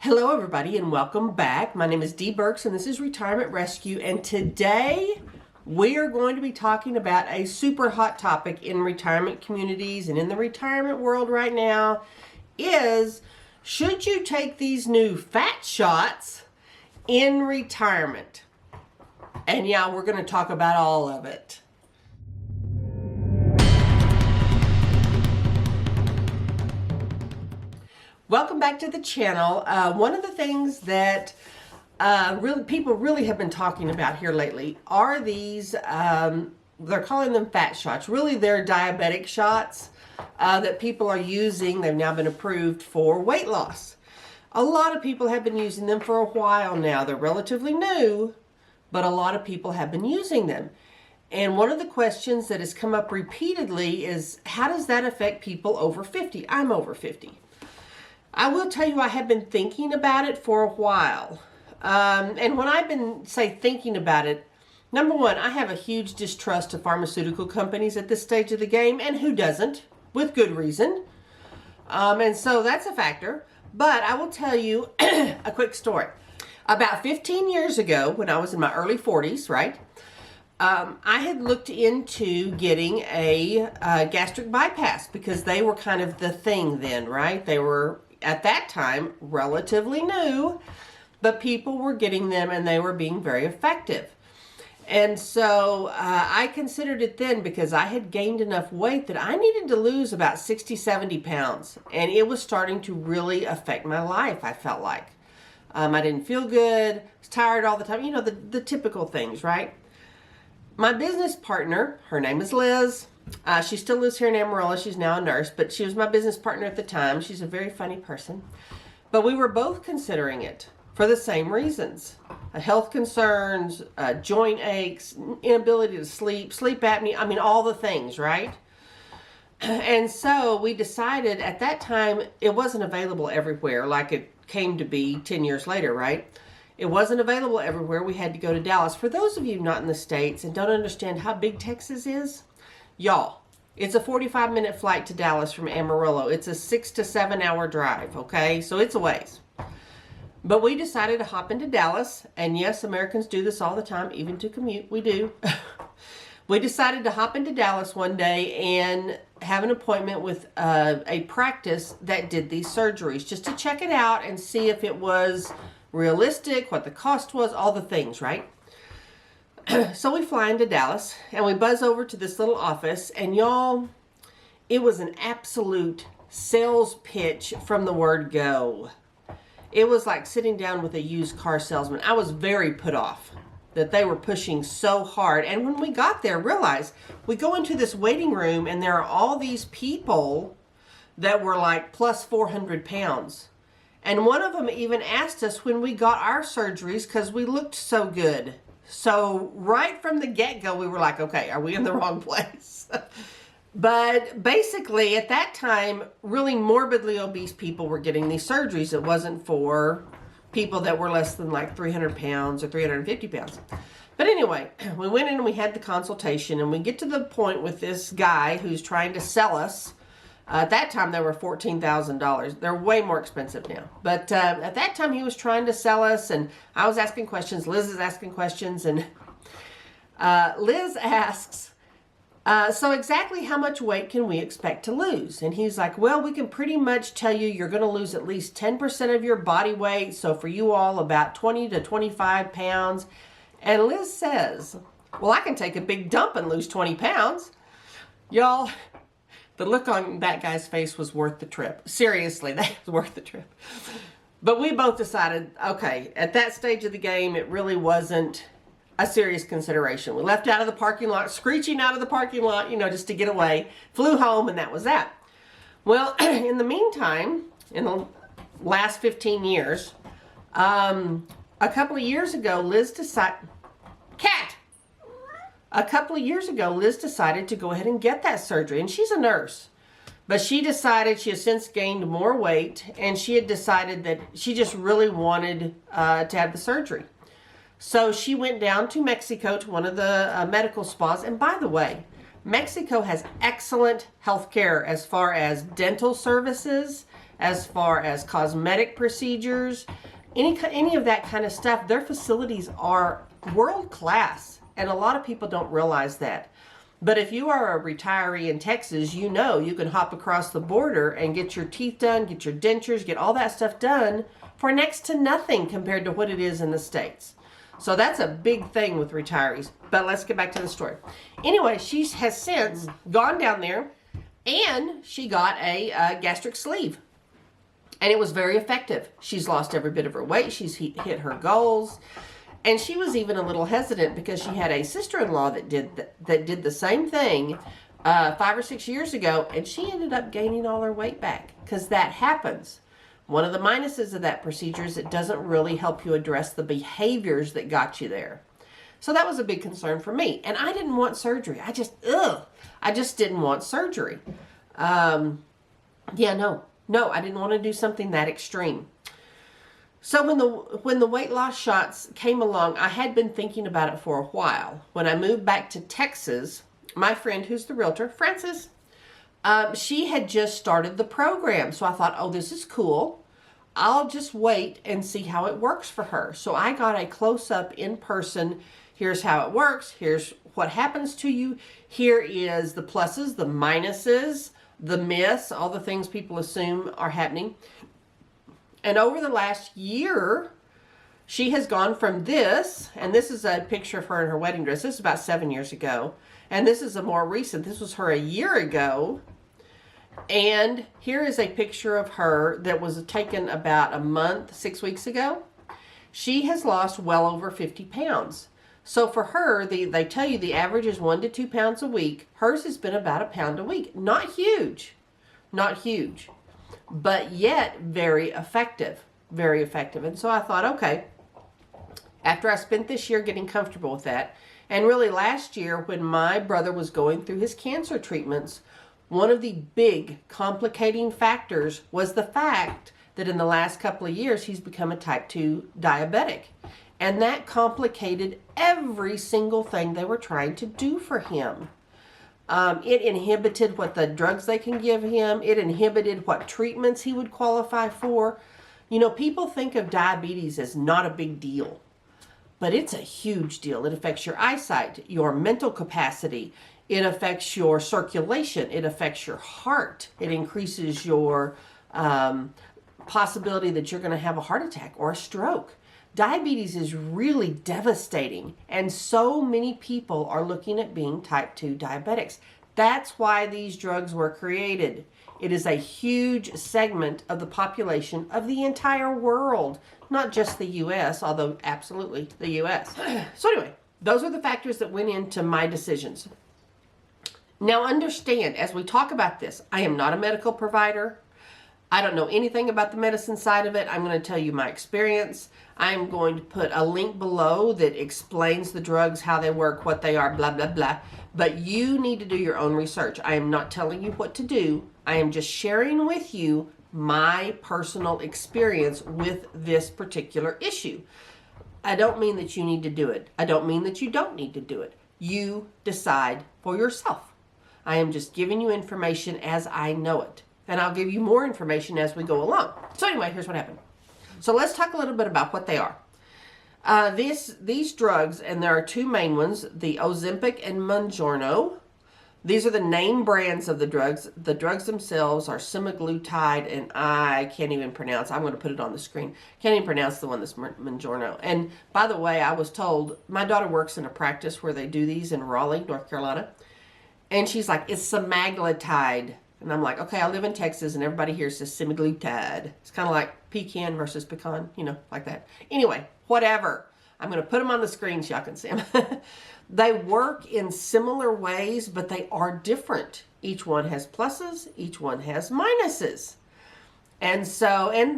Hello everybody and welcome back. My name is Dee Burks and this is Retirement Rescue, and today we are going to be talking about a super hot topic in retirement communities and in the retirement world right now is, should you take these new fat shots in retirement? And yeah, we're going to talk about all of it. Welcome back to the channel. One of the things that people really have been talking about here lately are these, they're calling them fat shots. Really, they're diabetic shots that people are using. They've now been approved for weight loss. A lot of people have been using them for a while now. They're relatively new, but a lot of people have been using them. And one of the questions that has come up repeatedly is, how does that affect people over 50? I'm over 50. I will tell you, I have been thinking about it for a while. And when I've been, thinking about it, number one, I have a huge distrust of pharmaceutical companies at this stage of the game, and who doesn't, with good reason. And so that's a factor. But I will tell you a quick story. About 15 years ago, when I was in my early 40s, right, I had looked into getting a gastric bypass because they were kind of the thing then, right? They were, at that time, relatively new, but people were getting them and they were being very effective. And so I considered it then because I had gained enough weight that I needed to lose about 60, 70 pounds. And it was starting to really affect my life, I felt like. I didn't feel good, was tired all the time, you know, the typical things, right? My business partner, her name is Liz. She still lives here in Amarillo. She's now a nurse, but she was my business partner at the time. She's a very funny person. But we were both considering it for the same reasons. Health concerns, joint aches, inability to sleep, sleep apnea, I mean, all the things, right? And so we decided at that time, it wasn't available everywhere like it came to be 10 years later, right? It wasn't available everywhere. We had to go to Dallas. For those of you not in the States and don't understand how big Texas is, y'all, it's a 45-minute flight to Dallas from Amarillo. It's a 6 to 7 hour drive, okay? So it's a ways. But we decided to hop into Dallas, and yes, Americans do this all the time, even to commute, we do. We decided to hop into Dallas one day and have an appointment with a practice that did these surgeries, just to check it out and see if it was realistic, what the cost was, all the things, right? So we fly into Dallas and we buzz over to this little office, and y'all, it was an absolute sales pitch from the word go. It was like sitting down with a used car salesman. I was very put off that they were pushing so hard. And when we got there, realized we go into this waiting room and there are all these people that were like plus 400 pounds. And one of them even asked us when we got our surgeries because we looked so good. So right from the get-go, we were like, okay, are we in the wrong place? But basically, at that time, really morbidly obese people were getting these surgeries. It wasn't for people that were less than like 300 pounds or 350 pounds. But anyway, we went in and we had the consultation, and we get to the point with this guy who's trying to sell us. At that time, they were $14,000. They're way more expensive now. But at that time, he was trying to sell us, and I was asking questions. Liz is asking questions, and Liz asks, so exactly how much weight can we expect to lose? And he's like, well, we can pretty much tell you you're going to lose at least 10% of your body weight. So for you all, about 20 to 25 pounds. And Liz says, well, I can take a big dump and lose 20 pounds. Y'all, the look on that guy's face was worth the trip. Seriously, that was worth the trip. But we both decided, okay, at that stage of the game, it really wasn't a serious consideration. We left out of the parking lot, screeching out of the parking lot, you know, just to get away, flew home, and that was that. Well, in the meantime, in the last 15 years, a couple of years ago, Liz decided to go ahead and get that surgery. And she's a nurse. But she decided, she has since gained more weight, and she had decided that she just really wanted to have the surgery. So she went down to Mexico to one of the medical spas. And by the way, Mexico has excellent health care as far as dental services as far as cosmetic procedures, any of that kind of stuff. Their facilities are world class, and a lot of people don't realize that. But if you are a retiree in Texas, you know you can hop across the border and get your teeth done, get your dentures, get all that stuff done for next to nothing compared to what it is in the States. So that's a big thing with retirees. But let's get back to the story. Anyway, she has since gone down there and she got a gastric sleeve. And it was very effective. She's lost every bit of her weight. She's hit her goals. And she was even a little hesitant because she had a sister-in-law that did the same thing 5 or 6 years ago. And she ended up gaining all her weight back because that happens. One of the minuses of that procedure is it doesn't really help you address the behaviors that got you there. So that was a big concern for me. And I didn't want surgery. I just didn't want surgery. No, I didn't want to do something that extreme. So when the weight loss shots came along, I had been thinking about it for a while. When I moved back to Texas, my friend who's the realtor, Frances, she had just started the program. So I thought, oh, this is cool. I'll just wait and see how it works for her. So I got a close-up in person. Here's how it works. Here's what happens to you. Here is the pluses, the minuses, the myths, all the things people assume are happening. And over the last year, she has gone from this, and this is a picture of her in her wedding dress. This is about 7 years ago. And this is a more recent. This was her a year ago. And here is a picture of her that was taken about a month, 6 weeks ago. She has lost well over 50 pounds. So for her, they tell you the average is 1 to 2 pounds a week. Hers has been about a pound a week. Not huge, but yet very effective, very effective. And so I thought, okay, after I spent this year getting comfortable with that, and really last year when my brother was going through his cancer treatments, one of the big complicating factors was the fact that in the last couple of years, he's become a type 2 diabetic. And that complicated every single thing they were trying to do for him. It inhibited what the drugs they can give him. It inhibited what treatments he would qualify for. You know, people think of diabetes as not a big deal, but it's a huge deal. It affects your eyesight, your mental capacity. It affects your circulation. It affects your heart. It increases your possibility that you're going to have a heart attack or a stroke. Diabetes is really devastating, and so many people are looking at being type 2 diabetics. That's why these drugs were created. It is a huge segment of the population of the entire world, not just the U.S., although absolutely the U.S. So anyway, those are the factors that went into my decisions. Now understand, as we talk about this, I am not a medical provider. I don't know anything about the medicine side of it. I'm going to tell you my experience. I'm going to put a link below that explains the drugs, how they work, what they are, blah, blah, blah. But you need to do your own research. I am not telling you what to do. I am just sharing with you my personal experience with this particular issue. I don't mean that you need to do it. I don't mean that you don't need to do it. You decide for yourself. I am just giving you information as I know it. And I'll give you more information as we go along. So anyway, here's what happened. So let's talk a little bit about what they are. These drugs, and there are two main ones, the Ozempic and Mounjaro. These are the name brands of the drugs. The drugs themselves are semaglutide, and I can't even pronounce. I'm going to put it on the screen. Can't even pronounce the one that's Mounjaro. And by the way, I was told, my daughter works in a practice where they do these in Raleigh, North Carolina. And she's like, it's semaglutide. And I'm like, okay, I live in Texas, and everybody here says semaglutide. It's kind of like pecan versus pecan, you know, like that. Anyway, whatever. I'm going to put them on the screen so y'all can see them. They work in similar ways, but they are different. Each one has pluses. Each one has minuses. And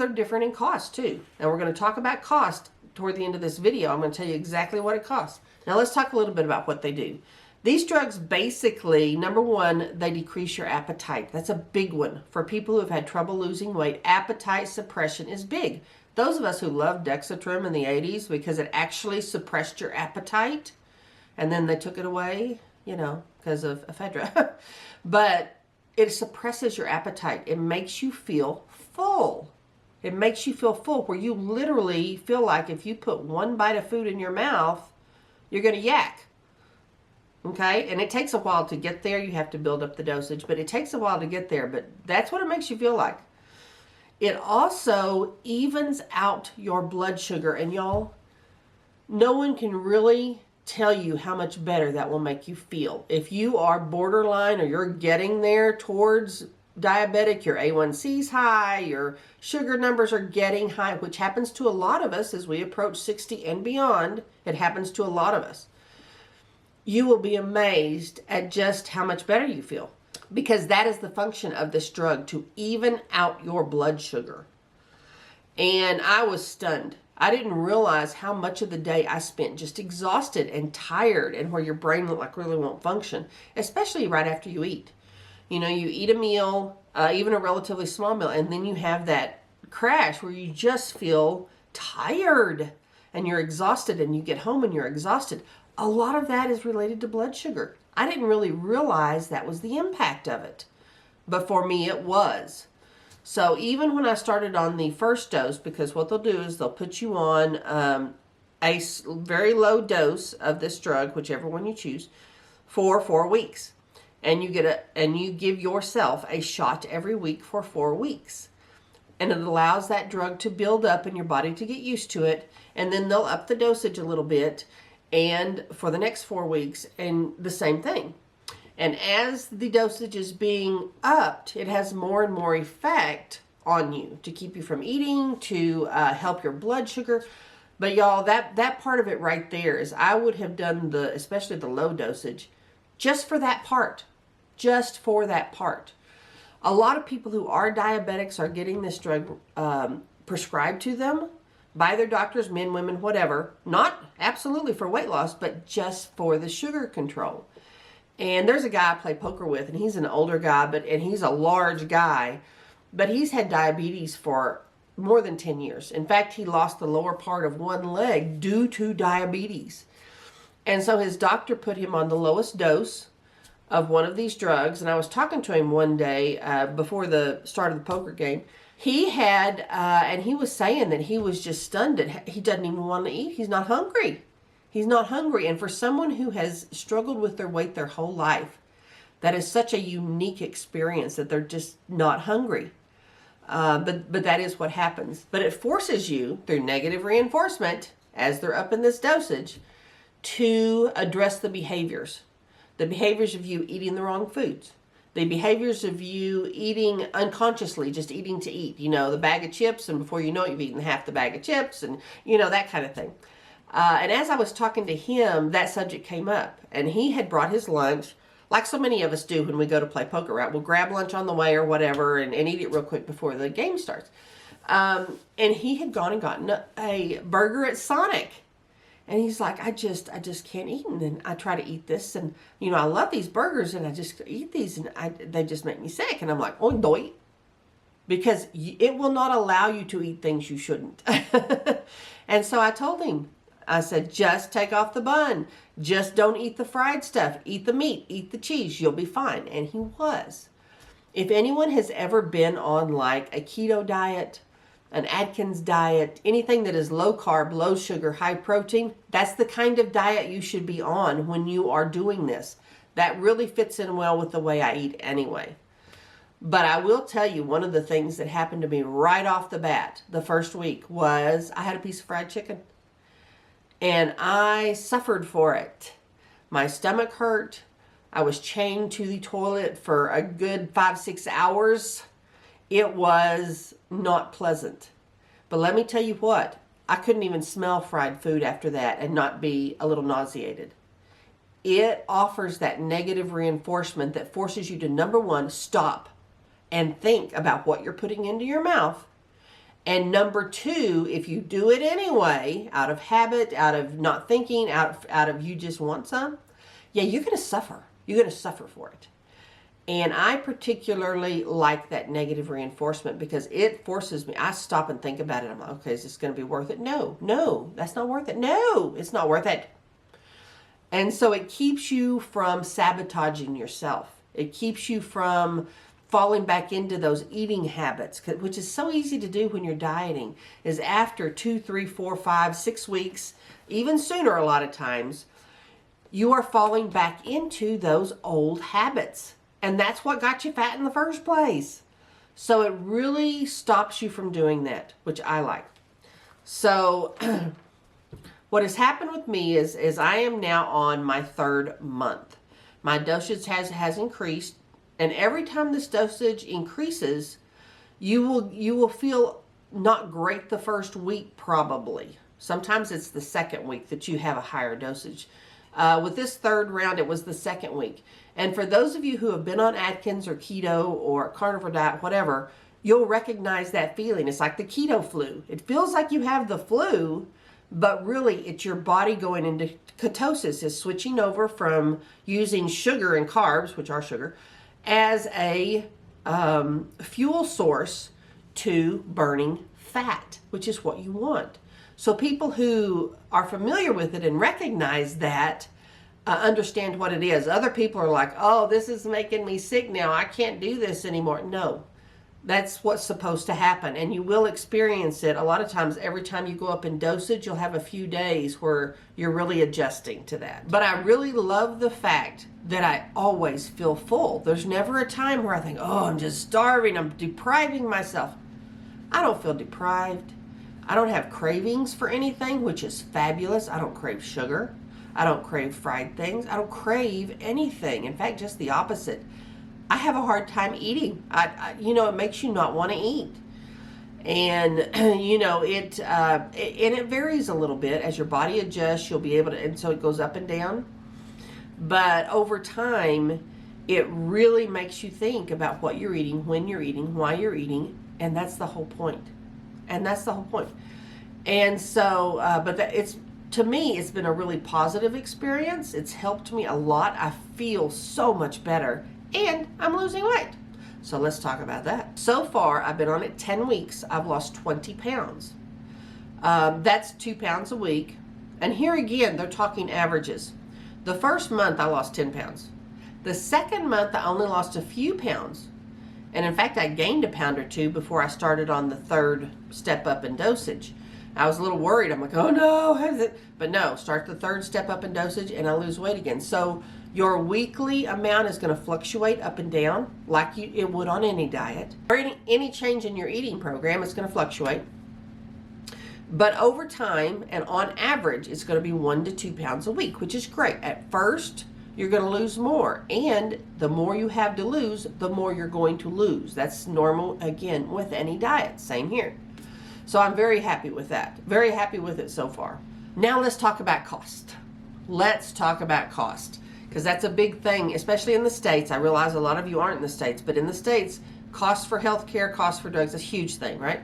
they're different in cost, too. Now, we're going to talk about cost toward the end of this video. I'm going to tell you exactly what it costs. Now, let's talk a little bit about what they do. These drugs basically, number one, they decrease your appetite. That's a big one. For people who have had trouble losing weight, appetite suppression is big. Those of us who loved Dexatrim in the 80s because it actually suppressed your appetite, and then they took it away, you know, because of ephedra. But it suppresses your appetite. It makes you feel full. It makes you feel full, where you literally feel like if you put one bite of food in your mouth, you're going to yak. Okay? And it takes a while to get there. You have to build up the dosage, but it takes a while to get there. But that's what it makes you feel like. It also evens out your blood sugar. And y'all, no one can really tell you how much better that will make you feel. If you are borderline or you're getting there towards diabetic, your A1C's high, your sugar numbers are getting high, which happens to a lot of us as we approach 60 and beyond. It happens to a lot of us. You will be amazed at just how much better you feel, because that is the function of this drug, to even out your blood sugar. And I was stunned. I didn't realize how much of the day I spent just exhausted and tired, and where your brain like really won't function, especially right after you eat. You know, you eat a meal, even a relatively small meal, and then you have that crash where you just feel tired and you're exhausted, and you get home and you're exhausted. A lot of that is related to blood sugar. I didn't really realize that was the impact of it, but for me it was. So even when I started on the first dose, because what they'll do is they'll put you on a very low dose of this drug, whichever one you choose, for 4 weeks. And you give yourself a shot every week for 4 weeks. And it allows that drug to build up in your body to get used to it. And then they'll up the dosage a little bit, and for the next 4 weeks, and the same thing. And as the dosage is being upped, it has more and more effect on you to keep you from eating, to help your blood sugar. But y'all, that part of it right there is, I would have done especially the low dosage, just for that part. Just for that part. A lot of people who are diabetics are getting this drug prescribed to them by their doctors, men, women, whatever. Not absolutely for weight loss, but just for the sugar control. And there's a guy I play poker with, and he's an older guy, and he's a large guy, but he's had diabetes for more than 10 years. In fact, he lost the lower part of one leg due to diabetes. And so his doctor put him on the lowest dose of one of these drugs. And I was talking to him one day before the start of the poker game. He had, and he was saying that he was just stunned. He doesn't even want to eat. He's not hungry. He's not hungry. And for someone who has struggled with their weight their whole life, that is such a unique experience, that they're just not hungry. But that is what happens. But it forces you, through negative reinforcement, as they're up in this dosage, to address the behaviors. The behaviors of you eating the wrong foods. The behaviors of you eating unconsciously, just eating to eat. You know, the bag of chips, and before you know it, you've eaten half the bag of chips, and, you know, that kind of thing. And as I was talking to him, that subject came up. And he had brought his lunch, like so many of us do when we go to play poker, right? We'll grab lunch on the way or whatever, and eat it real quick before the game starts. And he had gone and gotten a burger at Sonic. And he's like, I just can't eat. And then I try to eat this, and, you know, I love these burgers, and I just eat these, and they just make me sick. And I'm like, oh, doy. Because it will not allow you to eat things you shouldn't. And so I told him, I said, just take off the bun. Just don't eat the fried stuff. Eat the meat. Eat the cheese. You'll be fine. And he was. If anyone has ever been on like a keto diet, an Atkins diet, anything that is low carb, low sugar, high protein, that's the kind of diet you should be on when you are doing this. That really fits in well with the way I eat anyway. But I will tell you, one of the things that happened to me right off the bat the first week was I had a piece of fried chicken. And I suffered for it. My stomach hurt. I was chained to the toilet for a good 5-6 hours. It was not pleasant. But let me tell you what, I couldn't even smell fried food after that and not be a little nauseated. It offers that negative reinforcement that forces you to, number one, stop and think about what you're putting into your mouth. And number two, if you do it anyway, out of habit, out of not thinking, out of you just want some, yeah, you're going to suffer. You're going to suffer for it. And I particularly like that negative reinforcement because it forces me. I stop and think about it. I'm like, okay, is this going to be worth it? No, that's not worth it. No, it's not worth it. And so it keeps you from sabotaging yourself. It keeps you from falling back into those eating habits, which is so easy to do when you're dieting, is after 2, 3, 4, 5, 6 weeks, even sooner a lot of times, you are falling back into those old habits. And that's what got you fat in the first place. So it really stops you from doing that, which I like. So what has happened with me is I am now on my 3rd month. My dosage has increased. And every time this dosage increases, you will feel not great the first week probably. Sometimes it's the 2nd week that you have a higher dosage. With this 3rd round, it was the 2nd week. And for those of you who have been on Atkins or keto or carnivore diet, whatever, you'll recognize that feeling. It's like the keto flu. It feels like you have the flu, but really it's your body going into ketosis. It's switching over from using sugar and carbs, which are sugar, as a fuel source to burning fat, which is what you want. So people who are familiar with it and recognize that understand what it is. Other people are like, oh, this is making me sick now. I can't do this anymore. No, that's what's supposed to happen. And you will experience it a lot of times. Every time you go up in dosage, you'll have a few days where you're really adjusting to that. But I really love the fact that I always feel full. There's never a time where I think, oh, I'm just starving. I'm depriving myself. I don't feel deprived. I don't have cravings for anything, which is fabulous. I don't crave sugar. I don't crave fried things. I don't crave anything. In fact, just the opposite. I have a hard time eating. It makes you not want to eat. And, it varies a little bit. As your body adjusts, you'll be able to, and so it goes up and down. But over time, it really makes you think about what you're eating, when you're eating, why you're eating, and that's the whole point. And so, to me, it's been a really positive experience. It's helped me a lot. I feel so much better, and I'm losing weight. So let's talk about that. So far, I've been on it 10 weeks. I've lost 20 pounds. That's 2 pounds a week. And here again, they're talking averages. The first month, I lost 10 pounds. The second month, I only lost a few pounds. And in fact, I gained a pound or 2 before I started on the 3rd step up in dosage. I was a little worried. I'm like, oh no, how's it? But no, start the 3rd step up in dosage and I lose weight again. So your weekly amount is going to fluctuate up and down like it would on any diet. Or any change in your eating program, it's going to fluctuate. But over time and on average, it's going to be 1 to 2 pounds a week, which is great. At first, you're going to lose more. And the more you have to lose, the more you're going to lose. That's normal, again, with any diet. Same here. So I'm very happy with that. Very happy with it so far. Now let's talk about cost. Let's talk about cost. Because that's a big thing, especially in the States. I realize a lot of you aren't in the States, but in the States, cost for healthcare, cost for drugs is a huge thing, right?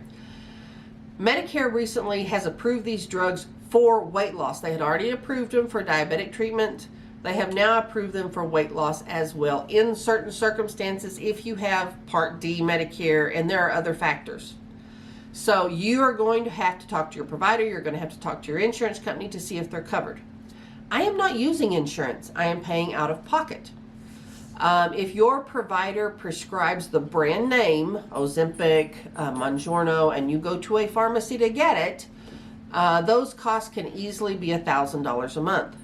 Medicare recently has approved these drugs for weight loss. They had already approved them for diabetic treatment. They have now approved them for weight loss as well in certain circumstances if you have Part D Medicare, and there are other factors. So you are going to have to talk to your provider. You're going to have to talk to your insurance company to see if they're covered. I am not using insurance. I am paying out of pocket. If your provider prescribes the brand name, Ozempic, Mounjaro, and you go to a pharmacy to get it, those costs can easily be $1,000 a month.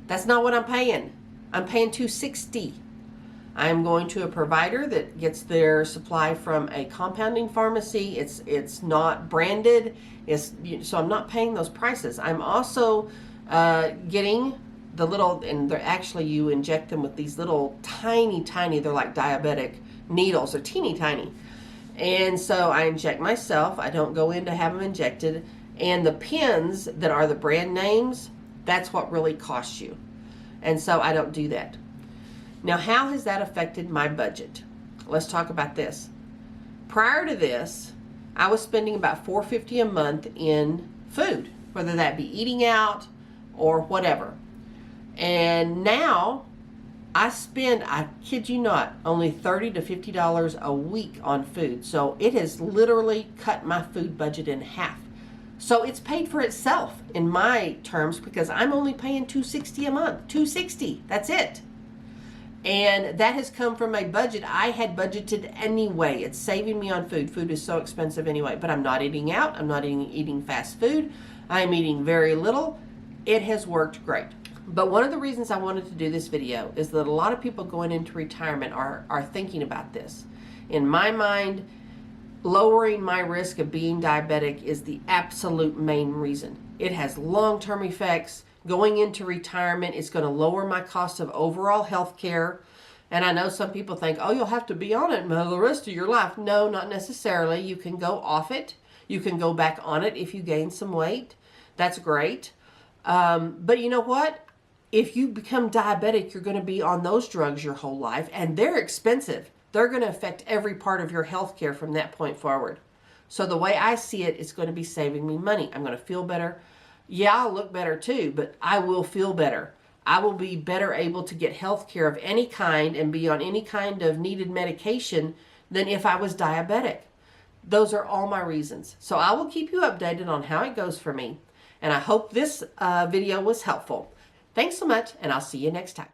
That's not what I'm paying. I'm paying $260. I'm going to a provider that gets their supply from a compounding pharmacy. It's not branded. So I'm not paying those prices. I'm also getting the little, and they're actually, you inject them with these little tiny, they're like diabetic needles. They're teeny tiny. And so I inject myself. I don't go in to have them injected. And the pens that are the brand names, that's what really costs you. And so I don't do that. Now, how has that affected my budget? Let's talk about this. Prior to this, I was spending about $450 a month in food, whether that be eating out or whatever. And now I spend, I kid you not, only $30 to $50 a week on food. So it has literally cut my food budget in half. So it's paid for itself in my terms because I'm only paying $260 a month. $260, that's it. And that has come from a budget I had budgeted anyway. It's saving me on food. Food is so expensive anyway. But I'm not eating out. I'm not eating fast food. I'm eating very little. It has worked great. But one of the reasons I wanted to do this video is that a lot of people going into retirement are thinking about this. In my mind, lowering my risk of being diabetic is the absolute main reason. It has long-term effects. Going into retirement is going to lower my cost of overall health care. And I know some people think, oh, you'll have to be on it the rest of your life. No, not necessarily. You can go off it. You can go back on it if you gain some weight. That's great. But you know what? If you become diabetic, you're going to be on those drugs your whole life, and they're expensive. They're going to affect every part of your health care from that point forward. So the way I see it, it's going to be saving me money. I'm going to feel better. Yeah, I'll look better too, but I will feel better. I will be better able to get health care of any kind and be on any kind of needed medication than if I was diabetic. Those are all my reasons. So I will keep you updated on how it goes for me. And I hope this video was helpful. Thanks so much, and I'll see you next time.